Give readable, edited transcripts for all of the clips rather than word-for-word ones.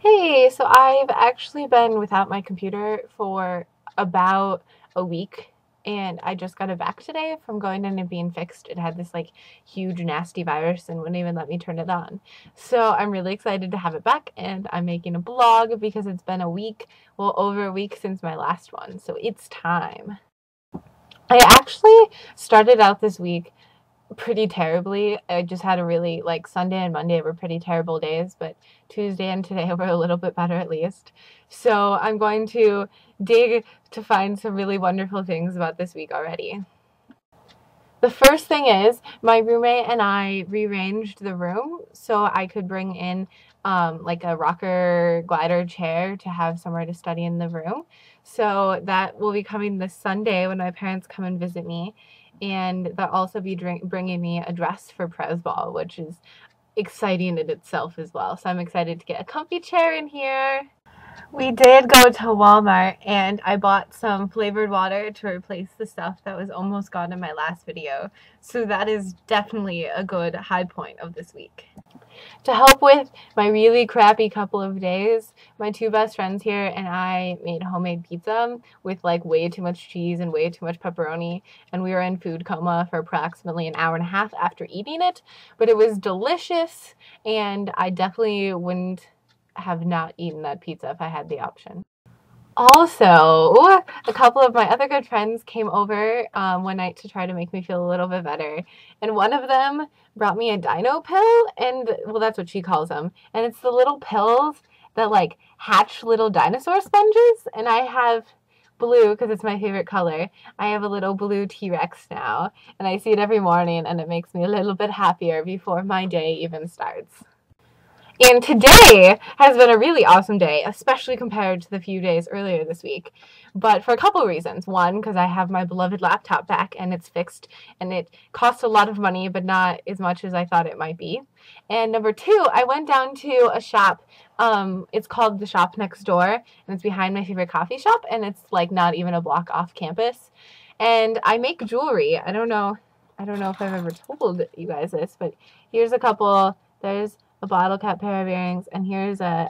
Hey, so I've actually been without my computer for about a week, and I just got it back today from going in and being fixed. It had this like huge nasty virus and wouldn't even let me turn it on. So I'm really excited to have it back, and I'm making a blog because it's been a week, well, over a week since my last one. So it's time. I actually started out this week pretty terribly. I just had a really like Sunday and Monday were pretty terrible days, but Tuesday and today were a little bit better at least. So I'm going to dig to find some really wonderful things about this week already. The first thing is my roommate and I rearranged the room so I could bring in like a rocker glider chair to have somewhere to study in the room. So that will be coming this Sunday when my parents come and visit me. And they'll also be bringing me a dress for Pres Ball, which is exciting in itself as well. So I'm excited to get a comfy chair in here. We did go to Walmart and I bought some flavored water to replace the stuff that was almost gone in my last video. So that is definitely a good high point of this week. To help with my really crappy couple of days, my two best friends here and I made homemade pizza with like way too much cheese and way too much pepperoni, and we were in food coma for approximately an hour and a half after eating it, but it was delicious and I definitely wouldn't have not eaten that pizza if I had the option. Also, a couple of my other good friends came over one night to try to make me feel a little bit better. And one of them brought me a dino pill, and well, that's what she calls them. And it's the little pills that like hatch little dinosaur sponges. And I have blue because it's my favorite color. I have a little blue T-Rex now, and I see it every morning, and it makes me a little bit happier before my day even starts. And today has been a really awesome day, especially compared to the few days earlier this week. But for a couple of reasons. One, because I have my beloved laptop back and it's fixed and it costs a lot of money, but not as much as I thought it might be. And number two, I went down to a shop. It's called The Shop Next Door, and it's behind my favorite coffee shop, and it's like not even a block off campus. And I make jewelry. I don't know if I've ever told you guys this, but here's a couple. There's a bottle cap pair of earrings, and here's a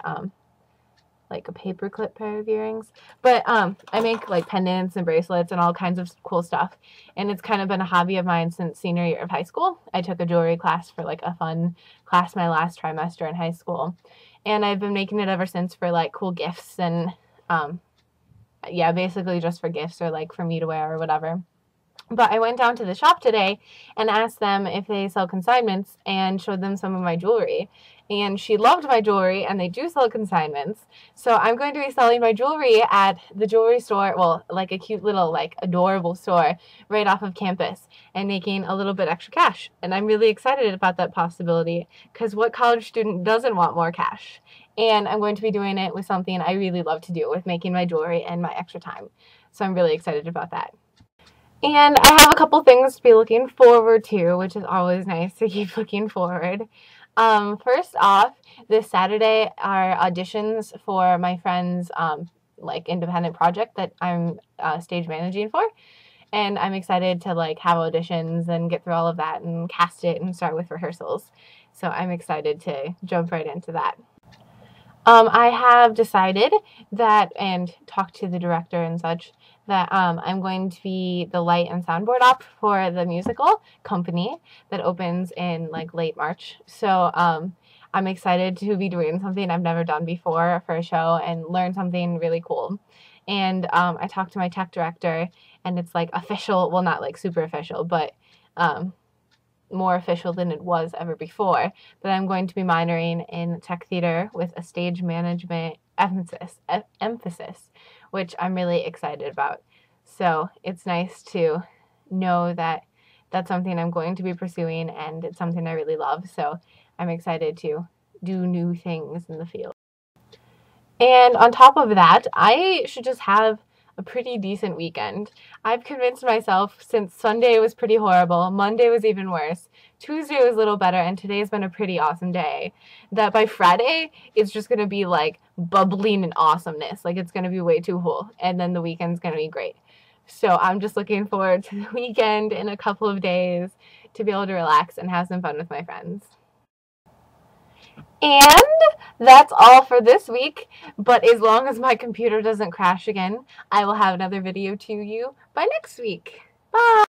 like a paperclip pair of earrings. But I make like pendants and bracelets and all kinds of cool stuff, and it's kind of been a hobby of mine since senior year of high school. I took a jewelry class for like a fun class my last trimester in high school, and I've been making it ever since for like cool gifts and yeah, basically just for gifts or like for me to wear or whatever. But I went down to the shop today and asked them if they sell consignments and showed them some of my jewelry. And she loved my jewelry, and they do sell consignments. So I'm going to be selling my jewelry at the jewelry store, well, like a cute little, like adorable store right off of campus, and making a little bit extra cash. And I'm really excited about that possibility because what college student doesn't want more cash? And I'm going to be doing it with something I really love to do, with making my jewelry and my extra time. So I'm really excited about that. And I have a couple things to be looking forward to, which is always nice to keep looking forward. First off, this Saturday are auditions for my friend's like independent project that I'm stage managing for, and I'm excited to like have auditions and get through all of that and cast it and start with rehearsals. So I'm excited to jump right into that. I have decided that, and talked to the director and such, that I'm going to be the light and soundboard op for the musical company that opens in like late March. So I'm excited to be doing something I've never done before for a show and learn something really cool. And I talked to my tech director, and it's like official, well, not like super official, but more official than it was ever before, that I'm going to be minoring in tech theater with a stage management emphasis, which I'm really excited about. So it's nice to know that that's something I'm going to be pursuing, and it's something I really love. So I'm excited to do new things in the field. And on top of that, I should just have a pretty decent weekend. I've convinced myself, since Sunday was pretty horrible, Monday was even worse, Tuesday was a little better, and today's been a pretty awesome day, that by Friday, it's just going to be like bubbling in awesomeness. Like it's going to be way too cool, and then the weekend's going to be great. So I'm just looking forward to the weekend in a couple of days to be able to relax and have some fun with my friends. And that's all for this week. But as long as my computer doesn't crash again, I will have another video to you by next week. Bye!